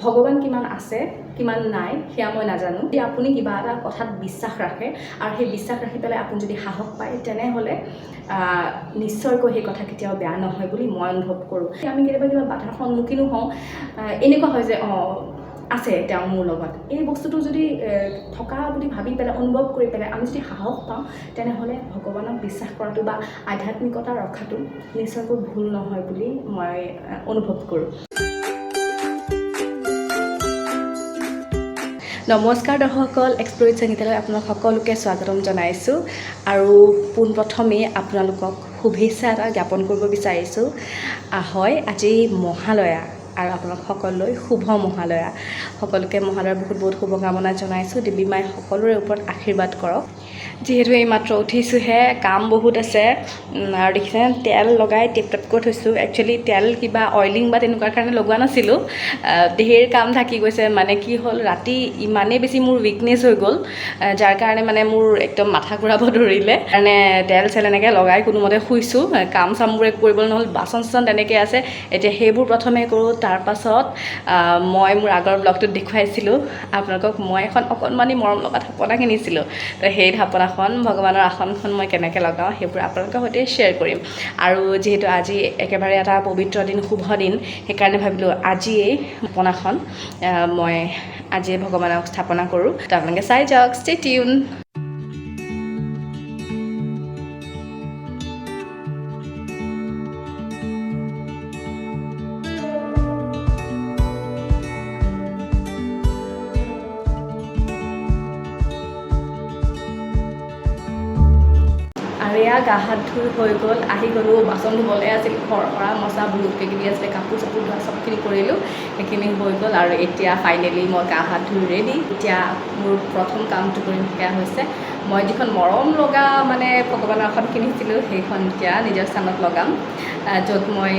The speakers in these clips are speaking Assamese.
ভগৱান কিমান আছে কিমান নাই সেয়া মই নাজানো। যদি আপুনি কিবা এটা কথাত বিশ্বাস ৰাখে আৰু সেই বিশ্বাস ৰাখি পেলাই আপুনি যদি সাহস পায় তেনেহ'লে নিশ্চয়কৈ সেই কথা কেতিয়াও বেয়া নহয় বুলি মই অনুভৱ কৰোঁ। আমি কেতিয়াবা কিবা বাধাৰ সন্মুখীনো হওঁ, এনেকুৱা হয় যে আছে তেওঁ মোৰ লগত, এই বস্তুটো যদি থকা বুলি ভাবি পেলাই অনুভৱ কৰি পেলাই আমি যদি সাহস পাওঁ তেনেহ'লে ভগৱানক বিশ্বাস কৰাটো বা আধ্যাত্মিকতা ৰখাটো নিশ্চয়কৈ ভুল নহয় বুলি মই অনুভৱ কৰোঁ। নমস্কাৰ দৰ্শকসকল, এক্সপ্ল'ৰ চেনেললৈ আপোনাক সকলোকে স্বাগতম জনাইছোঁ আৰু পোনপ্ৰথমেই আপোনালোকক শুভেচ্ছা এটা জ্ঞাপন কৰিব বিচাৰিছোঁ। হয়, আজি মহালয়া আৰু আপোনালোক সকলোলৈ শুভ মহালয়া। সকলোকে মহালয়াৰ বহুত বহুত শুভকামনা জনাইছোঁ। দেৱী মায়ে সকলোৰে ওপৰত আশীৰ্বাদ কৰক। যিহেতু এইমাত্ৰ উঠিছোঁহে, কাম বহুত আছে আৰু দেখিছে তেল লগাই টেপ টেপ কৰি থৈছোঁ। একচুৱেলি তেল কিবা অইলিং বা তেনেকুৱা কাৰণে লগোৱা নাছিলোঁ, ধেৰ কাম থাকি গৈছে। মানে কি হ'ল, ৰাতি ইমানেই বেছি মোৰ উইকনেছ হৈ গ'ল, যাৰ কাৰণে মানে মোৰ একদম মাথা ঘূৰাব ধৰিলে। মানে তেল চেল এনেকৈ লগাই কোনোমতে শুইছোঁ, কাম চামবোৰ কৰিবলৈ নহ'ল, বাচন চাচন তেনেকৈ আছে। এতিয়া সেইবোৰ প্ৰথমে কৰোঁ, তাৰপাছত মই মোৰ আগৰ ব্লগটোত দেখুৱাইছিলোঁ আপোনালোকক মই এখন অকণমানি মৰম লগা থাপনা কিনিছিলোঁ। তো সেই থাপনাখন, ভগৱানৰ আসনখন মই কেনেকৈ লগাওঁ সেইবোৰ আপোনালোকৰ সৈতে শ্বেয়াৰ কৰিম। আৰু যিহেতু আজি একেবাৰে এটা পবিত্ৰ দিন, শুভ দিন, সেইকাৰণে ভাবিলোঁ আজিয়েই থাপনাখন মই আজিয়ে ভগৱানক স্থাপনা কৰোঁ। তো আপোনালোকে চাই যাওক, ষ্টে টিউন। আৰু এয়া গা হাত ধুই হৈ গ'ল, আহি গ'লোঁ, বাচন ধুবলৈ আছিল, ঘৰ সৰা মচা বহুত কিবি আছিলে, কাপোৰ চাপোৰ ধোৱা চবখিনি কৰিলোঁ, সেইখিনি হৈ গ'ল। আৰু এতিয়া ফাইনেলি মই গা হাত ধুই ৰেডি। এতিয়া মোৰ প্ৰথম কামটো কৰিম, সেয়া হৈছে মই যিখন মৰম লগা মানে ভগৱানৰ আসন কিনিছিলোঁ সেইখন এতিয়া নিজৰ স্থানত লগাম, য'ত মই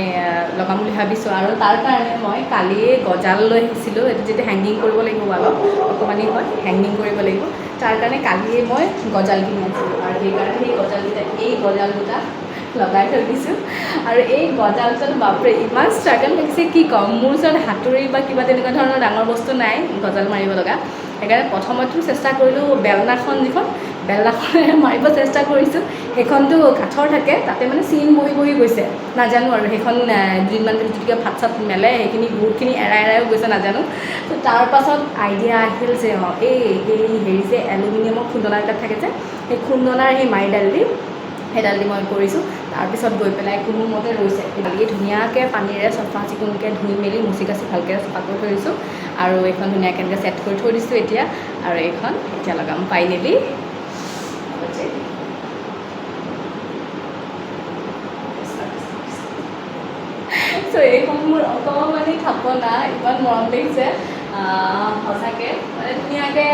লগাম বুলি ভাবিছোঁ। আৰু তাৰ কাৰণে মই কালিয়ে গজাল লৈ আহিছিলোঁ। এইটো যেতিয়া হেংগিং কৰিব লাগিব, অলপ অকণমানি হয়, হেংগিং কৰিব লাগিব। তাৰ কাৰণে কালিয়ে মই গজাল কিনি আনিছিলোঁ আৰু সেইকাৰণে সেই গজাল দুটা লগাই থৈ দিছোঁ। আৰু এই গজালজন বাপৰে ইমান ষ্ট্ৰাগল লাগিছে, কি ক'ম। মোৰ ওচৰত হাতুৰি বা কিবা তেনেকুৱা ধৰণৰ ডাঙৰ বস্তু নাই গজাল মাৰিব লগা। সেইকাৰণে প্ৰথমতো চেষ্টা কৰিলোঁ বেলনাখন, যিখন বেলনাখনে মাৰিব চেষ্টা কৰিছোঁ। সেইখনটো কাঠৰ থাকে, তাতে মানে চিন বহি বহি গৈছে, নাজানো আৰু সেইখন দুদিনমান যদি ভাত চাত মেলে সেইখিনি বহুতখিনি এৰাইও গৈছে, নাজানো। তো তাৰপাছত আইডিয়া আহিল যে এই হেৰি যে এলুমিনিয়ামৰ খুন্দনাবিলাক থাকে যে, সেই খুন্দনাৰ সেই মাৰিডাল দি সেইডাল দি মই কৰিছোঁ। তাৰপিছত গৈ পেলাই কোনোমতে ৰৈছে, সেইডালি ধুনীয়াকৈ পানীৰে চফা চিকুণকৈ ধুই মেলি মুচি কাচি ভালকৈ চফা কৰি থৈ দিছোঁ। আৰু এইখন ধুনীয়াকৈ এনেকৈ ছেট কৰি থৈ দিছোঁ এতিয়া। আৰু এইখন এতিয়া লগাম ফাইনেলি। চ' এইখন মোৰ অকণমানি থাপনা, ইমান মৰম লাগিছে সঁচাকৈ। মানে ধুনীয়াকৈ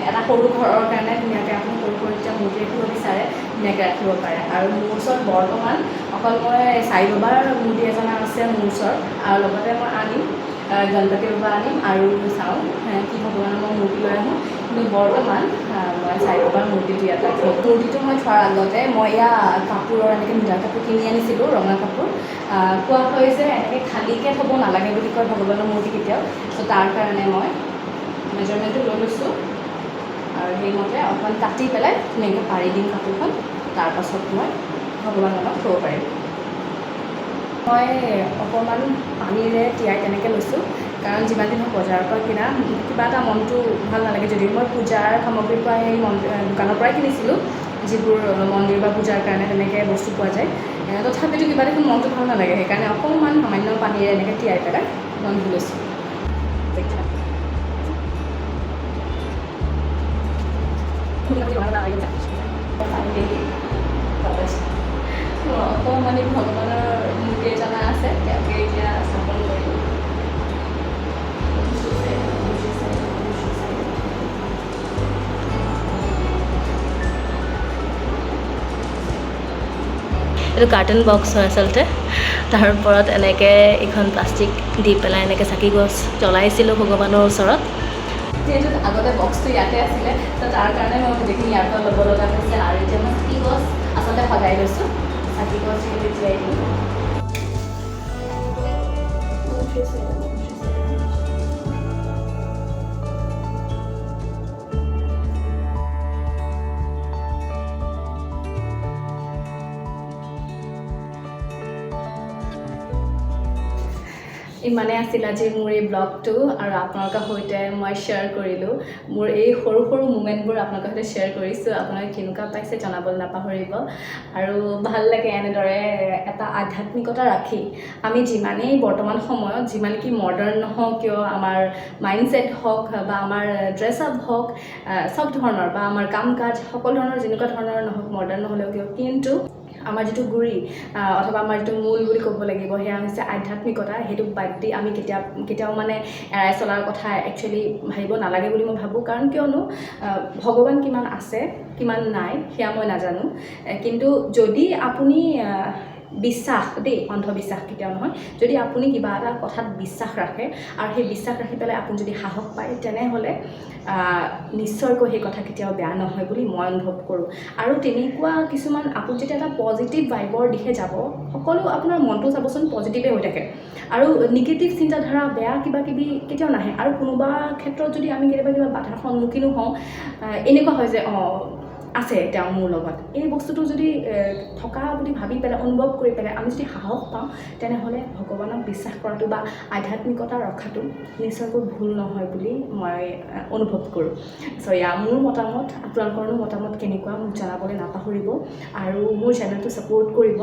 এটা সৰু ঘৰৰ কাৰণে ধুনীয়াকৈ আপুনি সৰু সৰু যেতিয়া মূৰ্তি ৰাখিব বিচাৰে ধুনীয়াকৈ ৰাখিব পাৰে। আৰু মোৰ ওচৰত বৰ্তমান অকল মই সাই বাবাৰ মূৰ্তি এজনা আছে মোৰ ওচৰত, আৰু লগতে মই আনিম গণপতি বাবা আনিম আৰু চাওঁ কি ভগৱানৰ মই মূৰ্তি লৈ আহোঁ। কিন্তু বৰ্তমান মই সাই বাবাৰ মূৰ্তিটো ইয়াত ৰাখিম। মূৰ্তিটো মই থোৱাৰ আগতে মই এয়া কাপোৰৰ এনেকৈ নীলা কাপোৰ কিনি আনিছিলোঁ, ৰঙা কাপোৰ। কোৱা হয় যে এনেকৈ খালীকৈ থ'ব নালাগে বুলি কয় ভগৱানৰ মূৰ্তি কেতিয়াও। চ' তাৰ কাৰণে মই মেজাৰমেণ্টটো লৈ লৈছোঁ আৰু সেইমতে অকণমান কাটি পেলাই ধুনীয়াকৈ পাৰি দিম কাপোৰখন। তাৰপাছত মই ভগৱানক থ'ব পাৰিম। মই অকণমান পানীৰে তিয়াই তেনেকৈ লৈছোঁ, কাৰণ যিমান দিন মই বজাৰৰ পৰা কিনা কিবা এটা মনটো ভাল নালাগে। যদিও মই পূজাৰ সামগ্ৰীৰ পৰা সেই দোকানৰ পৰাই কিনিছিলোঁ, যিবোৰ মন্দিৰ বা পূজাৰ কাৰণে তেনেকৈ বস্তু পোৱা যায়, তথাপিতো কিবা দেখোন মনটো ভাল নালাগে। সেইকাৰণে অকণমান সামান্য পানীৰে এনেকৈ তিয়াই পেলাই মই ধুই লৈছোঁ। অকণমানি ভগৱানৰ মূৰ্তি এজনা আছে, তেওঁকে এতিয়া স্থাপন কৰিলোঁ। এইটো কাৰ্টুন বক্স হয় আচলতে। তাৰ ওপৰত এনেকৈ এইখন প্লাষ্টিক দি পেলাই এনেকৈ চাকি গছ জ্বলাইছিলোঁ ভগৱানৰ ওচৰত। যিহেতু আগতে বক্সটো ইয়াতে আছিলে, তো তাৰ কাৰণে মই গোটেইখিনি ইয়াৰ পৰা ল'ব লগা হৈছে। আৰু এতিয়া মই চাকি গছ আচলতে সজাই লৈছোঁ, চাকি গছ জীয়াই দিওঁ। ইমানে আছিল আজি মোৰ এই ব্লগটো আৰু আপোনালোকৰ সৈতে মই শ্বেয়াৰ কৰিলোঁ মোৰ এই সৰু সৰু মোমেণ্টবোৰ আপোনালোকৰ সৈতে শ্বেয়াৰ কৰিছোঁ আপোনালোকে কেনেকুৱা পাইছে জনাবলৈ নাপাহৰিব আৰু ভাল লাগে এনেদৰে এটা আধ্যাত্মিকতা ৰাখি আমি যিমানেই বৰ্তমান সময়ত যিমান কি মডাৰ্ণ নহওক কিয় আমাৰ মাইণ্ডছেট হওক বা আমাৰ ড্ৰেছ আপ হওক সব ধৰণৰ বা আমাৰ কাম কাজ সকলো ধৰণৰ যেনেকুৱা ধৰণৰ নহওক মডাৰ্ণ নহ'লেও কিয় কিন্তু আমাৰ যিটো গুৰি অথবা আমাৰ যিটো মূল বুলি ক'ব লাগিব সেয়া হৈছে আধ্যাত্মিকতা সেইটোক বাদ দি আমি কেতিয়াও মানে এৰাই চলাৰ কথা একচুৱেলি ভাবিব নালাগে বুলি মই ভাবোঁ কাৰণ কিয়নো ভগৱান কিমান আছে কিমান নাই সেয়া মই নাজানো কিন্তু যদি আপুনি বিশ্বাস দেই অন্ধবিশ্বাস কেতিয়াও নহয় যদি আপুনি কিবা এটা কথাত বিশ্বাস ৰাখে আৰু সেই বিশ্বাস ৰাখি পেলাই আপুনি যদি সাহস পায় তেনেহ'লে নিশ্চয়কৈ সেই কথা কেতিয়াও বেয়া নহয় বুলি মই অনুভৱ কৰোঁ আৰু তেনেকুৱা কিছুমান আপুনি যেতিয়া এটা পজিটিভ ভাইবৰ দিশে যাব সকলো আপোনাৰ মনটো চাবচোন পজিটিভে হৈ থাকে আৰু নিগেটিভ চিন্তাধাৰা বেয়া কিবা কিবি কেতিয়াও নাহে আৰু কোনোবা ক্ষেত্ৰত যদি আমি কেতিয়াবা কিবা বাধাৰ সন্মুখীনো হওঁ এনেকুৱা হয় যে আছে তেওঁ মোৰ লগত এই বস্তুটো যদি থকা বুলি ভাবি পেলাই অনুভৱ কৰি পেলাই আমি যদি সাহস পাওঁ তেনেহ'লে ভগৱানক বিশ্বাস কৰাটো বা আধ্যাত্মিকতা ৰখাটো নিশ্চয়কৈ ভুল নহয় বুলি মই অনুভৱ কৰোঁ মোৰ মতামত আপোনালোকৰো মতামত কেনেকুৱা মোক জনাবলৈ নাপাহৰিব আৰু মোৰ চেনেলটো ছাপোৰ্ট কৰিব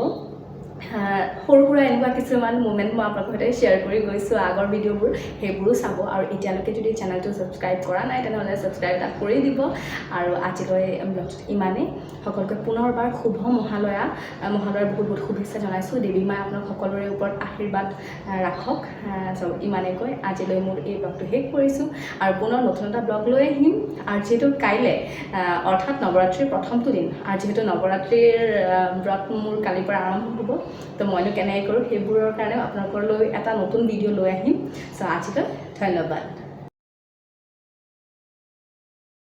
সৰু সুৰা এনেকুৱা কিছুমান মোমেণ্ট মই আপোনালোকৰ সৈতে শ্বেয়াৰ কৰি গৈছোঁ আগৰ ভিডিঅ'বোৰ সেইবোৰো চাব আৰু এতিয়ালৈকে যদি চেনেলটো ছাবস্ক্ৰাইব কৰা নাই তেনেহ'লে ছাবস্ক্ৰাইব এটা কৰি দিব আৰু আজিলৈ ব্লগটোত ইমানেই সকলোকে পুনৰবাৰ শুভ মহালয়াৰ বহুত বহুত শুভেচ্ছা জনাইছোঁ দেৱী মায়ে আপোনাক সকলোৰে ওপৰত আশীৰ্বাদ ৰাখক ইমানেই কৈ আজিলৈ মোৰ এই ব্লগটো শেষ কৰিছোঁ আৰু পুনৰ নতুন এটা ব্লগ লৈ আহিম আৰু যিহেতু কাইলৈ অৰ্থাৎ নৱৰাত্ৰিৰ প্ৰথমটো দিন আৰু যিহেতু নৱৰাত্ৰিৰ ব্ৰত মোৰ কালিৰ পৰা আৰম্ভ হ'ব তো মইনো কেনেকৈ কৰোঁ সেইবোৰৰ কাৰণেও আপোনালোকলৈ এটা নতুন ভিডিঅ' লৈ আহিম আজিলৈ ধন্যবাদ